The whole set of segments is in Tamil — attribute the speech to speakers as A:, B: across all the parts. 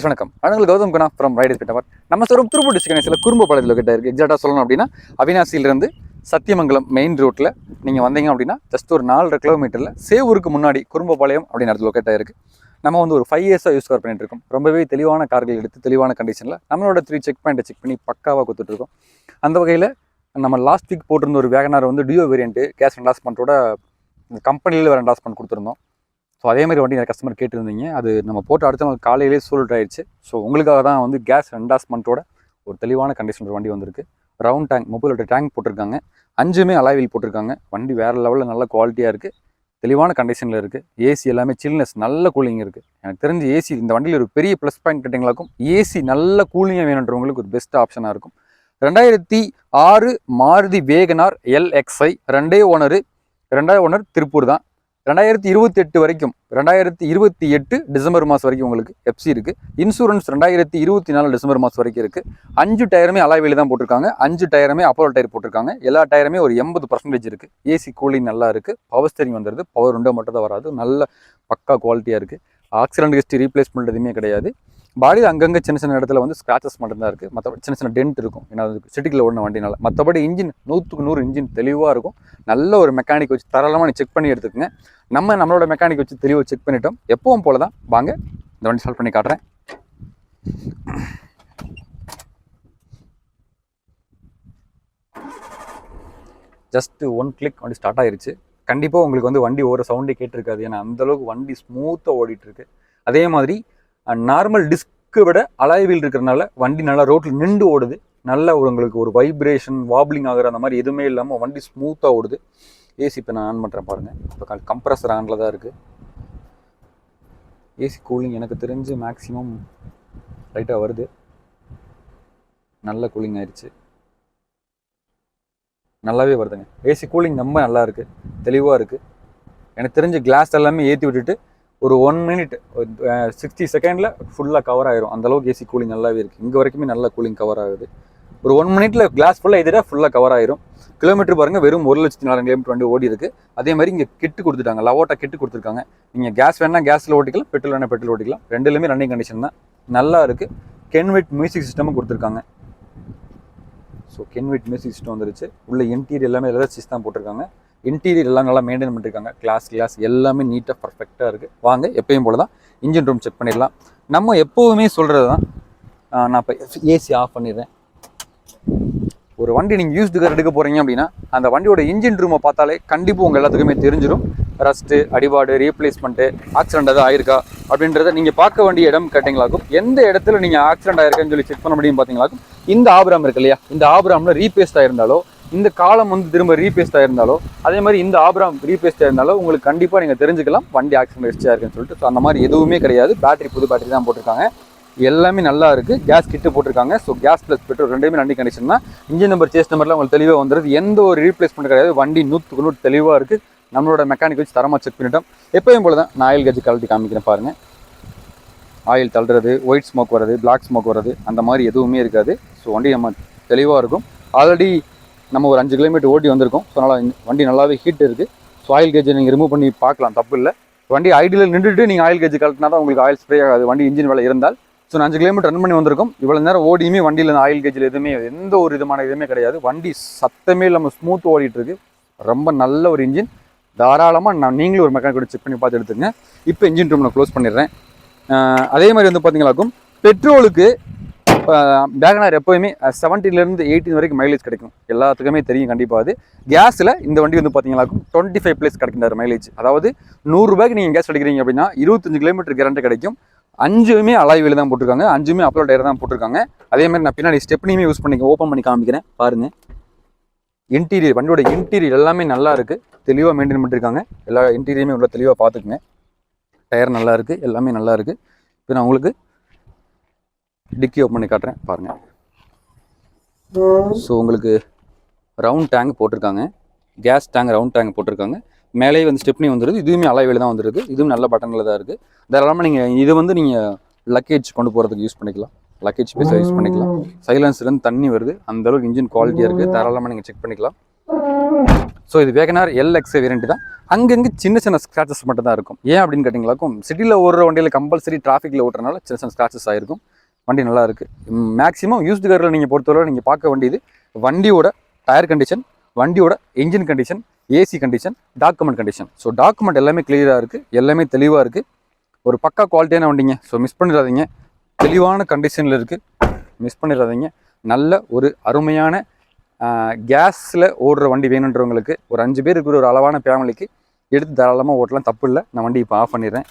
A: வணக்கம். அனுங்கள் கௌதம் குணா ஃப்ரம் ரைடர்ஸ் பெட்டவர். நம்ம சொல்லும் திருப்பூர் டிஸ்ட்ரிக்ட் குறும்பபாளையத்தில் லொக்கேட் இருக்குது. எக்ஸாக்டாக சொல்லணும் அப்படின்னா அவினாசியிலிருந்து சத்தியமங்கலம் மெயின் ரோட்டில் நீங்கள் வந்தீங்க அப்படின்னா ஜஸ்ட் ஒரு 4.5 கிலோமீட்டரில் சேவூருக்கு முன்னாடி குறும்பபாளையம் அப்படின்னு இடத்துல லொக்கேட் ஆகிருக்கு. நம்ம வந்து ஒரு 5 இயர்ஸாக யூஸ் பண்ணிட்டு இருக்கோம். ரொம்பவே தெளிவான கார்கள் எடுத்து தெளிவான கண்டிஷனில் நம்மளோட 3 செக் பாயிண்ட்டை செக் பண்ணி பக்காவாக கொடுத்துட்ருக்கோம். அந்த வகையில் நம்ம லாஸ்ட் வீக் போட்டிருந்த ஒரு வேகனார் வந்து டியோ வேரியண்ட்டு கேஸ் என்டாஸ்மெண்ட்டோட கம்பெனியில் வேறு என்டாஸ்மெண்ட் கொடுத்துருந்தோம். ஸோ அதே மாதிரி வண்டி கஸ்டமர் கேட்டிருந்தீங்க. அது நம்ம போட்டு அடுத்த நாள் காலையிலே சோல்ட் ஆயிடுச்சு. ஸோ உங்களுக்காக தான் வந்து கேஸ் என்டாஸ்மெண்ட்டோட ஒரு தெளிவான கண்டிஷன் வண்டி வந்திருக்கு. ரவுண்ட் டேங்க், மொபைல் டேங்க் போட்டிருக்காங்க. 5மே அலாய் வீல் போட்டிருக்காங்க. வண்டி வேறு லெவலில் நல்ல குவாலிட்டியாக இருக்குது, தெளிவான கண்டிஷனில் இருக்குது. ஏசி எல்லாமே சில்னஸ், நல்ல கூலிங் இருக்குது. எனக்கு தெரிஞ்சு ஏசி இந்த வண்டியில் ஒரு பெரிய ப்ளஸ் பாயிண்ட் கேட்டிங்களாக்கும் ஏசி நல்ல கூலிங்காக வேணுன்றவங்களுக்கு ஒரு பெஸ்ட் ஆப்ஷனாக இருக்கும். 2006 மாருதி வேகனார் LXi, ரெண்டாவது ஓனர் திருப்பூர் தான். 2028 வரைக்கும், 2028 டிசம்பர் மாதம் வரைக்கும் உங்களுக்கு எஃப்சி இருக்குது. இன்சூரன்ஸ் 2024 டிசம்பர் மாதம் வரைக்கும் இருக்குது. 5 டயருமே அலாய் வீல் தான் போட்டிருக்காங்க. 5 டயருமே அப்போலோ டயர் போட்டிருக்காங்க. எல்லா டயருமே ஒரு 80% இருக்குது. ஏசி கூலிங் நல்லா இருக்குது. பவர் ஸ்டீரிங் வந்துடுது. பவர் விண்டோ மட்டும் தான் வராது. நல்ல பக்கா குவாலிட்டியாக இருக்குது. ஆக்சிடென்ட் ஹிஸ்ட்ரி ரீப்ளேஸ்மெண்ட் எதுவுமே கிடையாது. பாடியில் அங்கங்கே சின்ன சின்ன இடத்துல வந்து ஸ்க்ராச்சஸ் மட்டும்தான் இருக்குது. மற்றபடி சின்ன சின்ன டென்ட் இருக்கும், ஏன்னா அது சிட்டிக்குள்ள ஓடின வண்டினால. மற்றபடி இன்ஜின் 100க்கு 100 இன்ஜின் தெளிவாக இருக்கும். நல்ல ஒரு மெக்கானிக் வச்சு தாராளமாக நீ செக் பண்ணி எடுத்துக்கங்க. நம்மளோட மெக்கானிக் வச்சு தெளிவாக செக் பண்ணிட்டோம். எப்பவும் போல தான். வாங்க இந்த வண்டி சால்வ் பண்ணி காட்டுறேன். ஜஸ்ட் 1 கிளிக் வண்டி ஸ்டார்ட் ஆயிருச்சு. கண்டிப்பாக உங்களுக்கு வந்து வண்டி ஓர சவுண்டே கேட்டிருக்காது, ஏன்னா அந்தளவுக்கு வண்டி ஸ்மூத்தாக ஓடிட்டுருக்கு. அதே மாதிரி நார்மல் டிஸ்க்கு விட அலாய் வீல் இருக்கிறதுனால வண்டி நல்லா ரோட்டில் நின்று ஓடுது. நல்ல உங்களுக்கு ஒரு வைப்ரேஷன், வாப்ளிங் ஆகிற அந்த மாதிரி எதுவுமே இல்லாமல் வண்டி ஸ்மூத்தாக ஓடுது. ஏசி இப்போ நான் ஆன் பண்ணுறேன் பாருங்கள். இப்போ கம்ப்ரஸர் ஆனில் தான் இருக்குது. ஏசி கூலிங் எனக்கு தெரிஞ்சு மேக்ஸிமம் லைட்டாக வருது. நல்ல கூலிங் ஆயிடுச்சு, நல்லாவே வருதுங்க. ஏசி கூலிங் ரொம்ப நல்லா இருக்குது, தெளிவாக இருக்குது. எனக்கு தெரிஞ்சு கிளாஸ் எல்லாமே ஏற்றி விட்டுட்டு ஒரு 1 மினிட் 60 செகண்டில் ஃபுல்லாக கவர் ஆயிரும். அந்தளவுக்கு ஏசி கூலிங் நல்லாவே இருக்குது. இங்கே வரைக்குமே நல்ல கூலிங் கவர் ஆகுது. ஒரு 1 மினிட்ல கிளாஸ் ஃபுல்லாக எதிராக ஃபுல்லாக கவர் ஆயிரும். கிலோமீட்டர் பாருங்கள், வெறும் 1,04,000 கிலோமீட்டர் வண்டி ஓடி இருக்குது. அதே மாதிரி இங்கே கிட்டு கொடுத்துட்டாங்க, லவோட்டா கிட்டு கொடுத்துருக்காங்க. நீங்கள் கேஸ் வேணால் கேஸில் ஓட்டிக்கலாம், பெட்ரோல் வேணால் பெட்ரோல் ஓட்டிக்கலாம். ரெண்டுலேயுமே ரன்னிங் கண்டிஷன் தான், நல்லா இருக்குது. கென்விட் மியூசிக் சிஸ்டமும் கொடுத்துருக்காங்க. ஸோ கென்விட் மியூசிக் சிஸ்டம் வந்துருச்சு. உள்ள இன்டீரியர் எல்லாமே லெதர் சீஸ் தான் போட்டிருக்காங்க. இன்டீரியர் எல்லாம் நல்லா மெயின்டைன் பண்ணியிருக்காங்க. கிளாஸ் எல்லாமே நீட்டாக பர்ஃபெக்டாக இருக்குது. வாங்க எப்பயும் போல தான் இன்ஜின் ரூம் செக் பண்ணிடலாம். நம்ம எப்போவுமே சொல்கிறது தான். நான் இப்போ ஏசி ஆஃப் பண்ணிடுறேன். ஒரு வண்டி நீங்கள் யூஸ்டு கார் எடுக்க போகிறீங்க அப்படின்னா அந்த வண்டியோட இன்ஜின் ரூமை பார்த்தாலே கண்டிப்பாக உங்கள் எல்லாத்துக்குமே தெரிஞ்சிடும். ரஸ்ட்டு, அடிபாடு, ரீப்ளேஸ்மெண்ட்டு, ஆக்சிடென்ட் எதாவது ஆயிருக்கா அப்படின்றத நீங்கள் பார்க்க வேண்டிய இடம் கேட்டிங்களாக்கும். எந்த இடத்துல நீங்கள் ஆக்சிடென்ட் ஆயிருக்குன்னு சொல்லி செக் பண்ண முடியும் பார்த்தீங்களாக்கும். இந்த ஆப்ராம் இருக்கு இல்லையா, இந்த ஆப்ராமில் ரீபேஸ்ட் ஆயிருந்தாலோ, இந்த காலம் வந்து திரும்ப ரீபேஸ்ட் ஆயிருந்தாலோ, அதே மாதிரி இந்த ஆப்ராம் ரீபேஸ்ட் ஆயிருந்தாலோ உங்களுக்கு கண்டிப்பாக நீங்கள் தெரிஞ்சுக்கலாம் வண்டி ஆக்சிடென்ட் ஹிஸ்ட்ரியாக இருக்குன்னு சொல்லிட்டு. ஸோ அந்த மாதிரி எதுவுமே கிடையாது. பேட்டரி புது பேட்டரி தான் போட்டிருக்காங்க. எல்லாமே நல்லா இருக்குது. கேஸ் கிட்டு போட்டிருக்காங்க. ஸோ கேஸ் ப்ளஸ் பெட்ரோல் ரெண்டுமே ரன்னிங் கண்டிஷன் தான். இன்ஜின் நம்பர், சேஸ் நம்பர்லாம் உங்களுக்கு தெளிவாக வந்துடுது. எந்த ஒரு ரீப்ளேஸ்மெண்ட் கிடையாது. வண்டி 100க்கு 100 தெளிவாக இருக்குது. நம்மளோட மெக்கானிக் வச்சு தரமாக செக் பண்ணிட்டோம். எப்பயும் போல தான் நான் ஆயில் கேஜ் கழட்டி காமிக்கிறேன் பாருங்கள். ஆயில் தள்ளுறது, ஒயிட் ஸ்மோக் வர்றது, பிளாக் ஸ்மோக் வர்றது அந்த மாதிரி எதுவுமே இருக்காது. ஸோ வண்டி நம்ம தெளிவாக இருக்கும். ஆல்ரெடி நம்ம ஒரு 5 கிலோமீட்டர் ஓட்டி வந்திருக்கோம். ஸோ அதனால் வண்டி நல்லாவே ஹீட் இருக்குது. ஸோ ஆயில் கேஜை நீங்கள் ரிமூவ் பண்ணி பார்க்கலாம், தப்பு இல்லை. வண்டி ஐடியில் நின்றுட்டு நீங்கள் ஆயில் கேஜ் கழட்டினா தான் உங்களுக்கு ஆயில் ஸ்ப்ரே ஆகாது, வண்டி இன்ஜின் வேலை இருந்தால். ஸோ நான் 5 கிலோமீட்டர் ரன் பண்ணி வந்திருக்கோம். இவ்வளோ நேரம் ஓடியுமே வண்டியில் ஆயில் கேஜில் எதுவுமே எந்த ஒரு விதமான இதுவுமே கிடையாது. வண்டி சத்தமே இல்லாமல் ஸ்மூத் ஓடிட்டுருக்கு. ரொம்ப நல்ல ஒரு இன்ஜின். தாராளமாக நீங்களும் ஒரு மெக்கானிக் செக் பண்ணி பார்த்து எடுத்துங்க. இப்போ இன்ஜின் ரூம் நான் க்ளோஸ் பண்ணிடுறேன். அதே மாதிரி வந்து பார்த்தீங்களாக்கும் பெட்ரோலுக்கு வேகனார் எப்போயுமே 17 to 18 வரைக்கும் மைலேஜ் கிடைக்கும். எல்லாத்துக்குமே தெரியும் கண்டிப்பாக. அது கேஸில் இந்த வண்டி வந்து பார்த்தீங்களாக்கும் 25+ கிடைக்கின்ற மைலேஜ். அதாவது 100 ரூபாய்க்கு நீங்கள் கேஸ் அடிக்கிறீங்க அப்படின்னா 25 கிலோமீட்டர் கேரண்டி கிடைக்கும். 5மே அலாய் வீல் தான் போட்டிருக்காங்க. 5மே அப்போலோ டயர் தான் போட்டிருக்காங்க. அதே மாதிரி நான் பின்னாடி ஸ்டெப்னியுமே யூஸ் பண்ணி ஓப்பன் பண்ணி காமிக்கிறேன் பாருங்கள். இன்டீரியர், வண்டியோட இன்டீரியர் எல்லாமே நல்லா இருக்குது. தெளிவாக மெயின்டைன் பண்ணியிருக்காங்க. எல்லா இன்டீரியருமே உள்ள தெளிவாக பார்த்துக்குங்க. டயர் நல்லா இருக்குது, எல்லாமே நல்லா இருக்குது. இப்போ நான் உங்களுக்கு டிக்கி ஓப்பன் பண்ணி காட்டுறேன் பாருங்கள். ஸோ உங்களுக்கு ரவுண்ட் டேங்க் போட்டிருக்காங்க. கேஸ் டேங்க், ரவுண்ட் டேங்க் போட்டிருக்காங்க. மேலேயே வந்து ஸ்டெப்னி வந்துடுது. இதுவுமே அலாய் வீல் தான் வந்துருக்கு. இதுவும் நல்ல பட்டனில் தான் இருக்குது. தாராளமாக நீங்கள் இது வந்து நீங்கள் லக்கேஜ் கொண்டு போகிறதுக்கு யூஸ் பண்ணிக்கலாம். லக்கேஜ் பேஸாக யூஸ் பண்ணிக்கலாம். சைலன்ஸ்லேருந்து தண்ணி வருது. அந்தளவுக்கு இன்ஜின் குவாலிட்டியாக இருக்குது. தாராளமாக நீங்கள் செக் பண்ணிக்கலாம். ஸோ இது வேகனார் எல்எக்ஸ் வேரியண்ட் தான். அங்கங்கே சின்ன சின்ன ஸ்க்ராச்சஸ் மட்டும் தான் இருக்கும். ஏன் அப்படின்னு கேட்டிங்களாக்கும், சிட்டியில் ஓடுற வண்டியில் கம்பல்சரி டிராஃபிக்கில் ஓட்டுறதுனால சின்ன சின்ன ஸ்க்ராச்சஸ் ஆகிருக்கும். வண்டி நல்லா இருக்குது. மேக்ஸிமம் யூஸ்டு காரில் நீங்கள் பொறுத்தவரை நீங்கள் பார்க்க வேண்டியது வண்டியோட டயர் கண்டிஷன், வண்டியோட engine condition, AC condition, document condition. So document எல்லாமே கிளியராக இருக்குது, எல்லாமே தெளிவாக இருக்குது. ஒரு பக்கா குவாலிட்டியான வண்டிங்க. ஸோ மிஸ் பண்ணிடாதீங்க. தெளிவான கண்டிஷனில் இருக்குது, மிஸ் பண்ணிடாதீங்க. நல்ல ஒரு அருமையான கேஸில் ஓடுற வண்டி வேணுன்றவங்களுக்கு, ஒரு 5 பேர் இருக்கிற ஒரு அளவான ஃபேமிலிக்கு எடுத்து தாராளமாக ஓட்டலாம், தப்பு இல்லை. நான் வண்டி இப்போ ஆஃப் பண்ணிடுறேன்.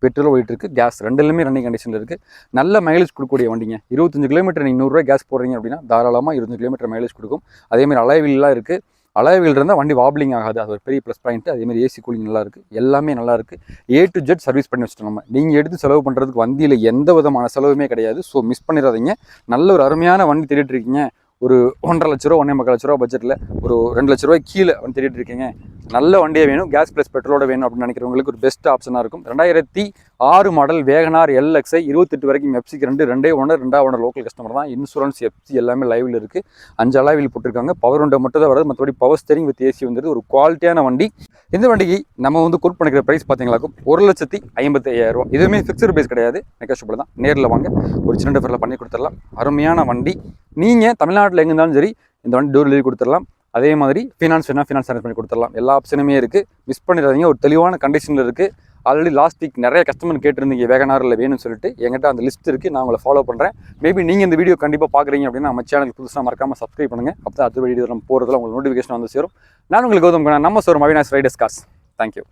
A: பெட்ரோல் ஓடிட்டுருக்கு, கேஸ் ரெண்டுலேயுமே ரன்னிங் கண்டிஷனில் இருக்குது. நல்ல மைலேஜ் கொடுக்கக்கூடிய வண்டிங்க. 25 கிலோமீட்டர் நீங்கள் 100 ரூபாய் கேஸ் போடுறீங்க அப்படின்னா தாராளமாக 25 கிலோமீட்டர் மைலேஜ் கொடுக்கும். அதேமாதிரி அலாய்வீல்லாம் இருக்குது. அலாய்வீல் இருந்தால் வண்டி வாப்ளிங் ஆகாது, அது ஒரு பெரிய ப்ளஸ் பாயிண்ட். அதேமாதிரி ஏசி கூலிங் நல்லா இருக்குது, எல்லாமே நல்லா இருக்குது. A to Z சர்வீஸ் பண்ணி வச்சுட்டோம் நம்ம. நீங்கள் எடுத்து செலவு பண்ணுறதுக்கு வண்டியில் எந்த விதமான செலவுமே கிடையாது. ஸோ மிஸ் பண்ணிடாதீங்க. நல்ல ஒரு அருமையான வண்டி தேடிட்டு இருக்கீங்க, ஒரு 1.5 லட்ச ரூபா 1.25 லட்ச ரூபா பட்ஜெட்டில் ஒரு 2 லட்ச ரூபாய் கீழே வந்து தேடிட்டு இருக்கீங்க, நல்ல வண்டியே வேணும், கேஸ் ப்ளஸ் பெட்ரோலோட வேணும் அப்படின்னு நினைக்கிறவங்களுக்கு ஒரு பெஸ்ட் ஆப்ஷனாக இருக்கும். 2006 மாடல் வேகனார் எல்எக்ஸ்ஐ 28 வரைக்கும் எஃப்சிக்கு 2 ஓனர், 2 ஓனர் லோக்கல் கஸ்டமர் தான். இன்சூரன்ஸ் எஃப்சி எல்லாமே லைவில் இருக்குது. 5 அலாய்வில் போட்டிருக்காங்க. பவர் விண்டோ மட்டும் தான் வருது, மற்றபடி பவர் ஸ்டேரிங் வித் ஏசி வந்துட்டு ஒரு குவாலிட்டியான வண்டி. இந்த வண்டிக்கு நம்ம வந்து கோட் பண்ணிக்கிற ப்ரைஸ் பார்த்தீங்களாக்கும் 1,55,000 ரூபா. இதுவுமே ஃபிக்ஸ்டு ப்ரைஸ் கிடையாது, நெகோஷியபிள் தான். நேரில் வாங்க, ஒரு சின்ன டிஃபரில் பண்ணி கொடுத்துடலாம். அருமையான வண்டி. நீங்கள் தமிழ்நாட்டில் எங்கே இருந்தாலும் சரி இந்த வண்டி டோர் டெலிவரி கொடுத்துடலாம். அதே மாதிரி ஃபினான்ஸ் வேணால் ஃபினான்ஸ் அரேஞ்ச் பண்ணி கொடுத்துடலாம். எல்லா ஆப்ஷனுமே இருக்குது, மிஸ் பண்ணிடாதீங்க. ஒரு தெளிவான கண்டிஷனில் இருக்குது. ஆல்ரெடி லாஸ்ட் வீக் நிறைய கஸ்டமர் கேட்டிருந்தீங்க வேகனாரில் வேணும்னு சொல்லிட்டு. என்கிட்ட அந்த லிஸ்ட் இருக்குது, நான் உங்களை ஃபாலோ பண்ணுறேன். மேபி நீங்கள் இந்த வீடியோ கண்டிப்பாக பார்க்குறீங்க அப்படின்னா நம்ம சேனலுக்கு புதுசாக மறக்காமல் சப்ஸ்கிரைப் பண்ணுங்கள். அப்போ தான் அடுத்த வீடியோ நம்ம போகிறதுல உங்களுக்கு நோட்டிஃபிகேஷன் வந்து சேரும். நான் உங்களுக்கு கௌதம், நம்ம showroom Avinash Riders cars. Thank you.